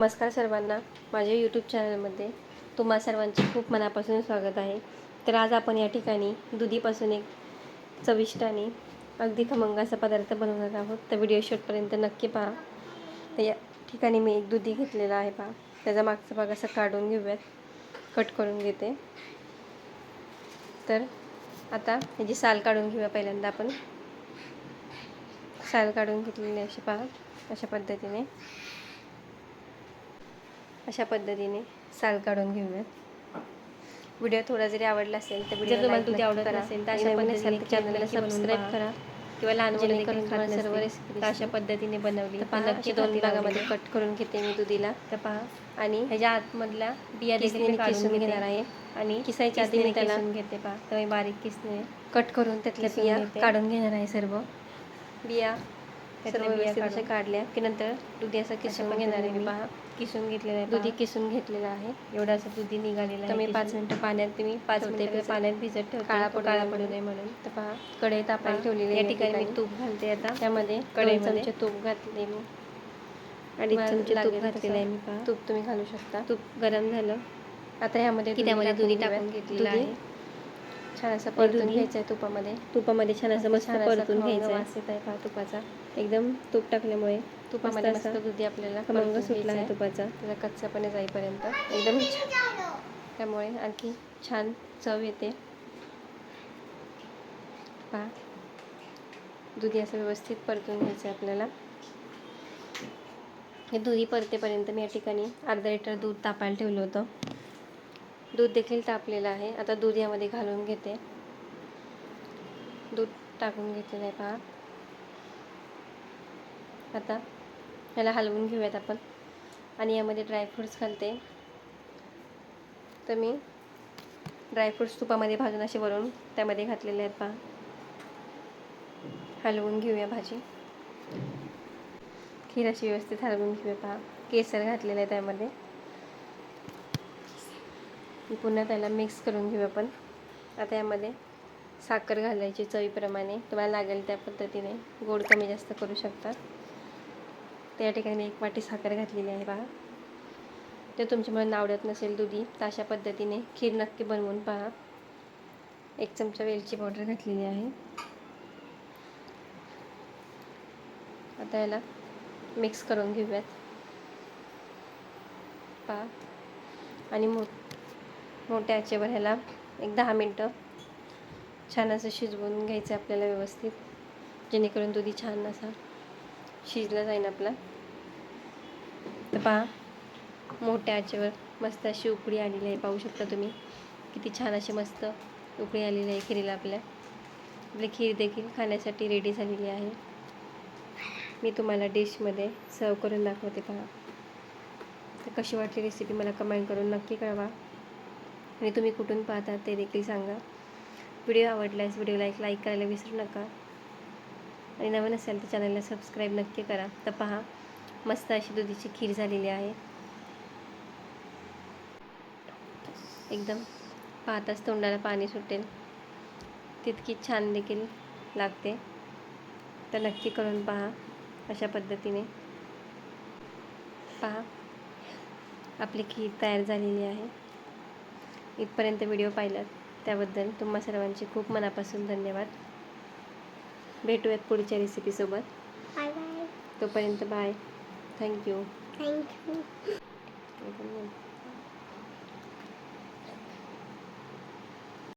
नमस्कार सर्वांना, माझ्या यूट्यूब चॅनलमध्ये तुम्हा सर्वांचे खूप मनापासून स्वागत आहे. तर आज आपण या ठिकाणी दुधीपासून एक चविष्ट आणि अगदी खमंग असा पदार्थ बनवणार आहोत. तर व्हिडिओ शेवटपर्यंत नक्की पहा. तर या ठिकाणी मी एक दुधी घेतलेला आहे पहा. त्याचा मागचा भाग असा काढून घेऊयात, कट करून घेते. तर आता याची साल काढून घेऊया. पहिल्यांदा आपण साल काढून घेतलेली अशी पहा. अशा पद्धतीने साल काढून घेऊयात. व्हिडिओ थोडा जरी आवडला असेल तर व्हिडिओ तुम्हाला दुधी आवडत नसेल तर अशा पद्धतीने चॅनलला सबस्क्राईब करा किंवा लहान मुलं देखील खात सर्व रेसिपी अशा पद्धतीने बनवली तर नक्की 2 भागामध्ये कट करून घेते मी दुधीला. तर पहा, आणि ह्याच्या आतमधल्या बिया देखील किसून घेणार आहे आणि किसायच्या आधी मी त्याला घेते पहा. तर मी बारीक किसणे कट करून त्यातल्या बिया काढून घेणार आहे. सर्व बिया व्यवस्थित अशा काढल्या की नंतर दुधी असं किसून घेणार आहे मी पहा. किसून घेतलेलं आहे, दुधी किसून घेतलेलं आहे. एवढं असं दुधी निघालेलं आहे. तर मी 5 मिनिटं पाण्यात पाण्यात भिजत ठेवते, काळा पडू नये म्हणून. तर पहा, कढई तापायला ठेवलेली आहे. या ठिकाणी मी तूप घालते. आता त्यामध्ये 2 चमचे तूप घातले मी, 2.5 चमचे तूप घातलेलं आहे मी पहा. तूप तुम्ही घालू शकता. तूप गरम झालं आता ह्यामध्ये दुधी टाकून घेतलेलं आहे. छान असं परतून घ्यायचं आहे तुपामध्ये छान असं मस्त परतून घ्यायचं. वास येत आहे पहा तुपाचा. एकदम तूप टाकल्यामुळे तुपामध्ये मस्त दुधी आपल्याला खमंग सुटला आहे तुपाचा. त्याचा कच्चापणे जाईपर्यंत एकदम छान, त्यामुळे आणखी छान चव येते पहा. दुधी असं व्यवस्थित परतून घ्यायचं आहे आपल्याला. हे दुधी परतेपर्यंत मी या ठिकाणी अर्धा लिटर दूध तापायला ठेवलं होतं. दूध देखील तापलेलं आहे. आता दूध यामध्ये घालून घेते. दूध टाकून घेतलेलं आहे पहा. आता ह्याला हलवून घेऊयात आपण आणि यामध्ये ड्रायफ्रूट्स घालते. तर मी ड्रायफ्रूट्स तुपामध्ये भाजून असे वरून त्यामध्ये घातलेले आहेत पहा. हलवून घेऊया भाजी. खीर अशी व्यवस्थित हलवून घेऊया पहा. केसर घातलेलं आहे त्यामध्ये. पुन्हा त्याला मिक्स करून घेऊ आपण. आता यामध्ये साखर घालायची चवीप्रमाणे, तुम्हाला लागेल त्या पद्धतीने गोड कमी जास्त करू शकता. तर या ठिकाणी 1 वाटी साखर घातलेली आहे पहा. ते तुमच्या मुलांना आवडत नसेल दुधी तर अशा पद्धतीने खीर नक्की बनवून पहा. 1 चमचा वेलची पावडर घातलेली आहे. आता याला मिक्स करून घेऊयात पहा. आणि मोठ्या आचेवर ह्याला एक 10 मिनटं छान असं शिजवून घ्यायचं आपल्याला व्यवस्थित, जेणेकरून दुधी छान असा शिजला जाईल आपला. तर पहा, मोठ्या आचेवर मस्त अशी उकळी आलेली आहे. पाहू शकता तुम्ही किती छान अशी मस्त उकळी आलेली आहे खीरीला आपल्या. आपली खीर देखील खाण्यासाठी रेडी झालेली आहे. मी तुम्हाला डिशमध्ये सर्व करून दाखवते पहा. तर कशी वाटली रेसिपी मला कमेंट करून नक्की कळवा आणि तुम्ही कुठून पाहता ते देखील सांगा. व्हिडिओ आवडल्यास व्हिडिओला लाईक करायला विसरू नका आणि नवीन असेल तर चॅनलला सबस्क्राईब नक्की करा. तर पहा, मस्त अशी दुधीची खीर झालेली आहे. एकदम पाहताच तोंडाला पाणी सुटेल तितकी छान देखील लागते. तर नक्की करून पहा. अशा पद्धतीने पहा, आपली खीर तयार झालेली आहे. इथपर्यंत व्हिडिओ पाहिलात त्याबद्दल तुम्हा सर्वांचे खूप मनापासून धन्यवाद. भेटूयात पुढच्या रेसिपीसोबत. तोपर्यंत बाय. थँक्यू.